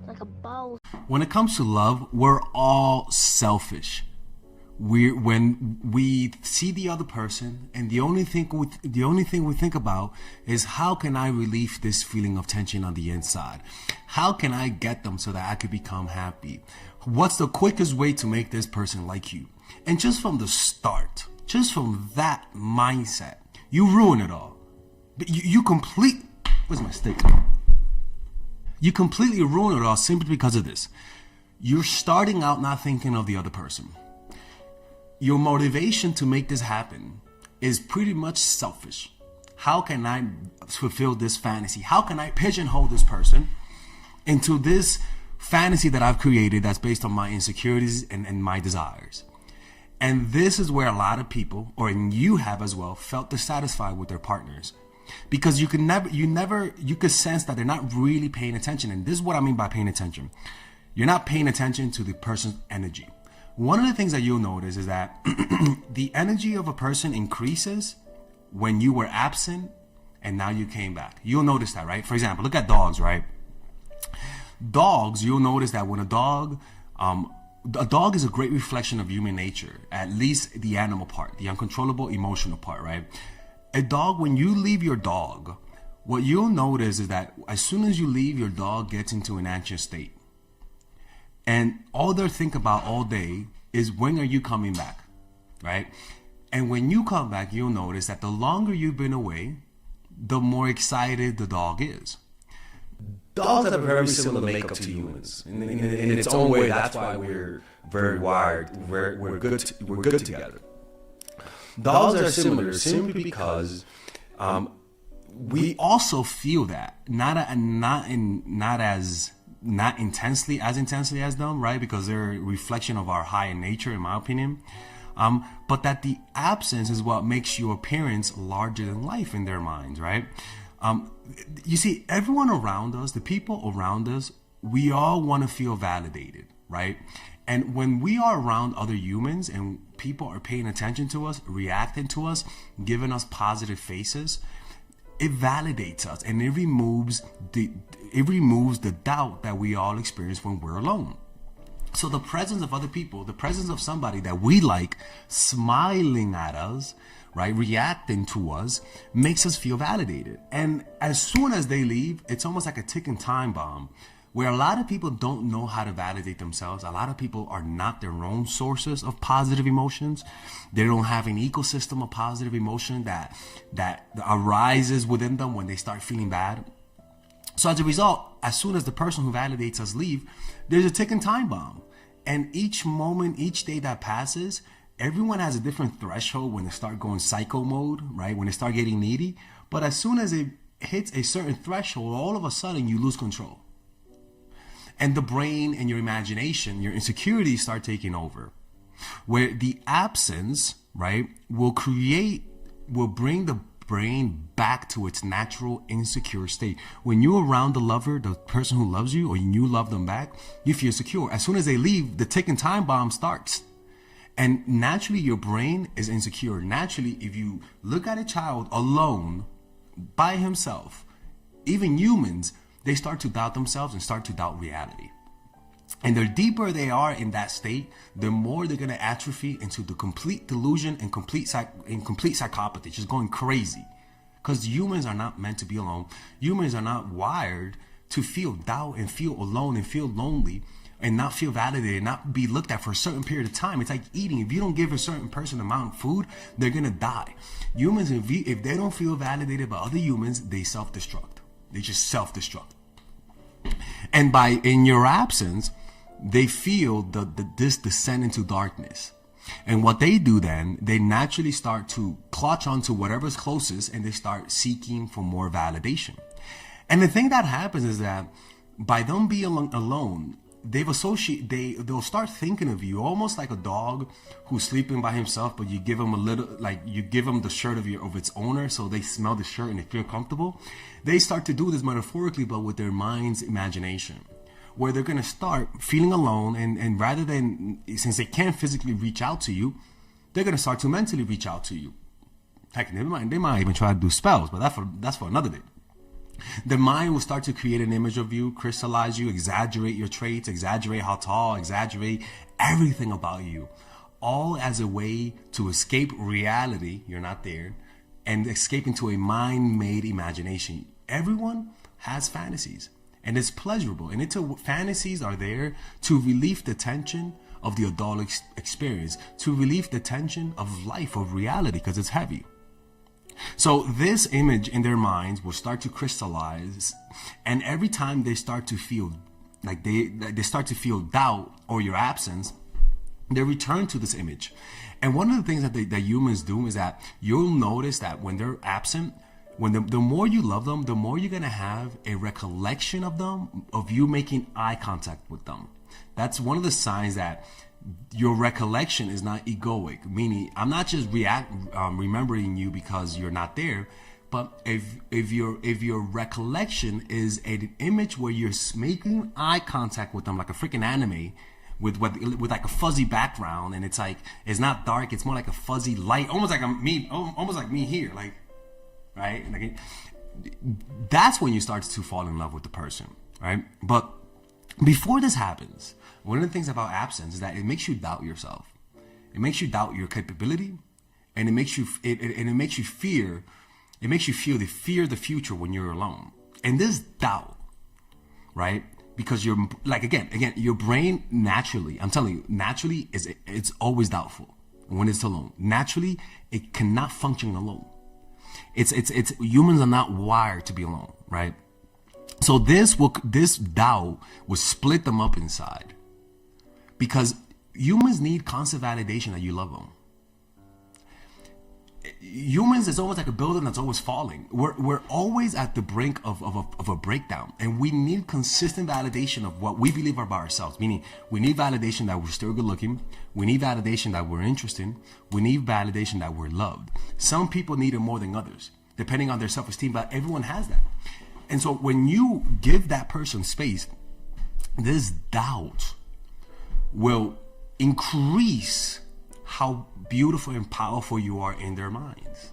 like a ball. When it comes to love, we're all selfish. When we see the other person, and the only thing we think about is, how can I relieve this feeling of tension on the inside? How can I get them so that I could become happy? What's the quickest way to make this person like you? And just from the start, just from that mindset, you ruin it all. Where's my stick? You completely ruin it all simply because of this. You're starting out not thinking of the other person. Your motivation to make this happen is pretty much selfish. How can I fulfill this fantasy? How can I pigeonhole this person into this fantasy that I've created that's based on my insecurities and my desires? And this is where a lot of people, or you have as well, felt dissatisfied with their partners. Because you could sense that they're not really paying attention. And this is what I mean by paying attention. You're not paying attention to the person's energy. One of the things that you'll notice is that the energy of a person increases when you were absent and now you came back. You'll notice that, right? For example, look at dogs, right? Dogs, you'll notice that when a dog is a great reflection of human nature, at least the animal part, the uncontrollable emotional part, right? A dog, when you leave your dog, what you'll notice is that as soon as you leave, your dog gets into an anxious state. And all they think about all day is, when are you coming back, right? And when you come back, you'll notice that the longer you've been away, the more excited the dog is. Dogs have a very similar makeup to humans. In its own way, that's why we're very wired. We're good together. Dogs are similar simply because we also feel that, not intensely as them, right? Because they're a reflection of our higher nature, in my opinion. But that the absence is what makes your appearance larger than life in their minds, right? You see, everyone around us, the people around us, we all want to feel validated, right? And when we are around other humans and people are paying attention to us, reacting to us, giving us positive faces, it validates us, and it removes the doubt that we all experience when we're alone. So the presence of other people, the presence of somebody that we like smiling at us, right, reacting to us, makes us feel validated. And as soon as they leave, it's almost like a ticking time bomb, where a lot of people don't know how to validate themselves. A lot of people are not their own sources of positive emotions. They don't have an ecosystem of positive emotion that arises within them when they start feeling bad. So as a result, as soon as the person who validates us leave, there's a ticking time bomb. And each moment, each day that passes, everyone has a different threshold when they start going psycho mode, right? When they start getting needy. But as soon as it hits a certain threshold, all of a sudden you lose control. And the brain and your imagination, your insecurities start taking over. Where the absence, right, will bring the brain back to its natural insecure state. When you're around the lover, the person who loves you, or you love them back, you feel secure. As soon as they leave, the ticking time bomb starts. And naturally, your brain is insecure. Naturally, if you look at a child alone, by himself, even humans, they start to doubt themselves and start to doubt reality. And the deeper they are in that state, the more they're going to atrophy into the complete delusion and complete psychopathy, just going crazy. Because humans are not meant to be alone. Humans are not wired to feel doubt and feel alone and feel lonely and not feel validated, not be looked at for a certain period of time. It's like eating. If you don't give a certain person amount of food, they're going to die. Humans, if they don't feel validated by other humans, they self-destruct. They just self-destruct. And in your absence, they feel this descent into darkness. And what they do then, they naturally start to clutch onto whatever's closest, and they start seeking for more validation. And the thing that happens is that by them being alone, they'll start thinking of you almost like a dog who's sleeping by himself, but you give him the shirt of its owner, so they smell the shirt and they feel comfortable. They start to do this metaphorically, but with their mind's imagination, where they're going to start feeling alone, and rather than, since they can't physically reach out to you, they're going to start to mentally reach out to you. Heck, they might even try to do spells, but that's for another day. The mind will start to create an image of you, crystallize you, exaggerate your traits, exaggerate how tall, exaggerate everything about you, all as a way to escape reality. You're not there, and escape into a mind-made imagination. Everyone has fantasies, and it's pleasurable. And fantasies are there to relieve the tension of the adult experience, to relieve the tension of life, of reality, because it's heavy. So this image in their minds will start to crystallize, and every time they start to feel like they start to feel doubt or your absence, they return to this image. And one of the things that humans do is that you'll notice that when they're absent, when the more you love them, the more you're gonna have a recollection of them, of you making eye contact with them. That's one of the signs that your recollection is not egoic, meaning I'm not just remembering you because you're not there, but if your recollection is an image where you're making eye contact with them, like a freaking anime, with like a fuzzy background, and it's like it's not dark, it's more like a fuzzy light, almost like me here, like, right? Like that's when you start to fall in love with the person, right? But before this happens, one of the things about absence is that it makes you doubt yourself. It makes you doubt your capability, and it makes you fear. It makes you feel the fear of the future when you're alone. And this doubt, right? Because you're like again, your brain naturally, I'm telling you, naturally it's always doubtful when it's alone. Naturally, it cannot function alone. It's humans are not wired to be alone, right? So this doubt will split them up inside, because humans need constant validation that you love them. Humans is almost like a building that's always falling. We're always at the brink of a breakdown, and we need consistent validation of what we believe about ourselves. Meaning, we need validation that we're still good looking. We need validation that we're interesting. We need validation that we're loved. Some people need it more than others, depending on their self-esteem, but everyone has that. And so when you give that person space, this doubt will increase how beautiful and powerful you are in their minds.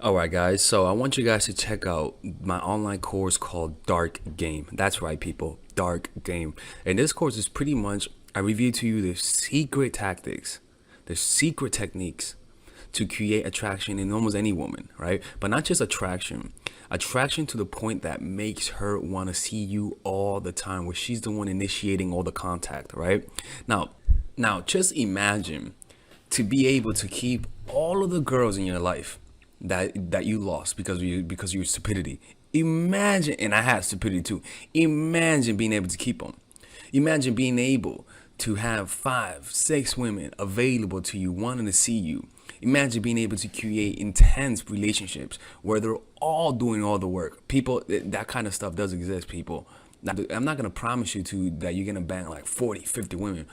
All right, guys. So I want you guys to check out my online course called Dark Game. That's right, people. Dark Game. And this course is pretty much, I review to you the secret tactics, the secret techniques to create attraction in almost any woman, right? But not just attraction to the point that makes her want to see you all the time, where she's the one initiating all the contact, right? Now just imagine to be able to keep all of the girls in your life that you lost because of your stupidity. Imagine, and I had stupidity too. Imagine being able to keep them. Imagine being able to have 5, 6 women available to you, wanting to see you. Imagine being able to create intense relationships where they're all doing all the work. People, that kind of stuff does exist, people. Now, I'm not going to promise you that you're going to bang like 40, 50 women.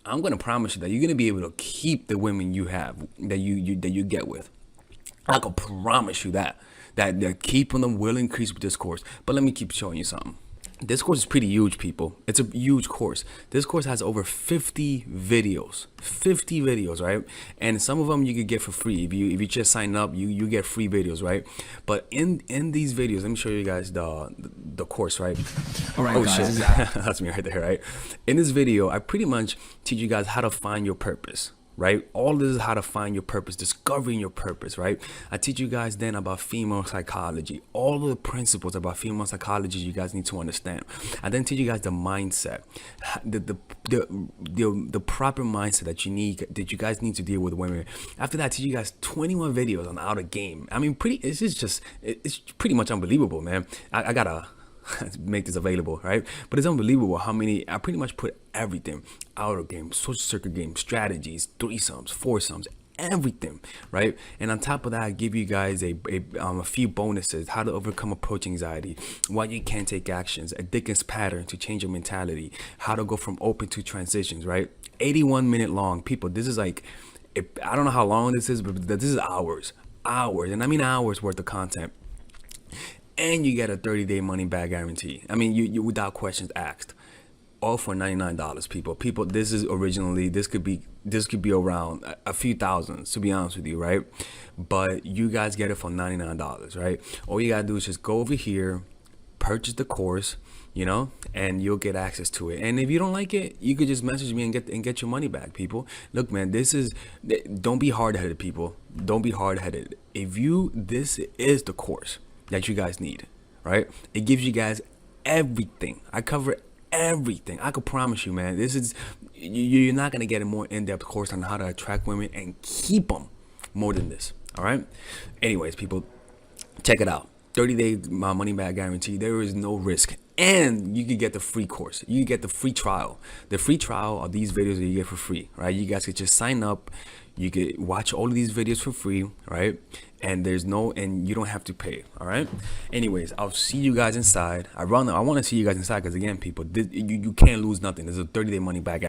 I'm going to promise you that you're going to be able to keep the women you have, that you get with. I can promise you that keeping them will increase with this course. But let me keep showing you something. This course is pretty huge, people. It's a huge course. This course has over 50 videos, right? And some of them you could get for free. If you just sign up, you get free videos, right? But in these videos, let me show you guys the course, right? All right, guys. Shit. That's me right there, right? In this video, I pretty much teach you guys how to find your purpose, right? All this is how to find your purpose, discovering your purpose, right? I teach you guys then about female psychology, all of the principles about female psychology you guys need to understand. I then teach you guys the mindset, the proper mindset that you guys need to deal with women. After that, I teach you guys 21 videos on how to game. I mean, it's pretty much unbelievable, man. I gotta make this available, right? But it's unbelievable how many, I pretty much put everything: outer game, social circuit game, strategies, threesomes, foursomes, everything, right? And on top of that, I give you guys a few bonuses: how to overcome approach anxiety, why you can't take actions, a Dickens pattern to change your mentality, how to go from open to transitions, right? 81-minute long, people. This is like, I don't know how long this is, but this is hours, and I mean hours worth of content. And you get a 30-day money back guarantee. I mean, you without questions asked. all for $99, people. This is originally, this could be around a few thousands, to be honest with you, right? But you guys get it for $99, right? All you gotta do is just go over here, purchase the course, you know, and you'll get access to it. And if you don't like it, you could just message me and get your money back, people. Look, man, don't be hard-headed, people. Don't be hard-headed. This is the course that you guys need, right? It gives you guys everything. I cover everything. I could promise you, man, you're not gonna get a more in-depth course on how to attract women and keep them more than this. All right. Anyways, people, check it out. 30-day money back guarantee. There is no risk, and you can get the free course. You can get the free trial. The free trial are these videos that you get for free, right? You guys could just sign up. You could watch all of these videos for free, right? And you don't have to pay. All right. Anyways, I'll see you guys inside. I want to see you guys inside because, again, people, you can't lose nothing. There's a 30-day money back.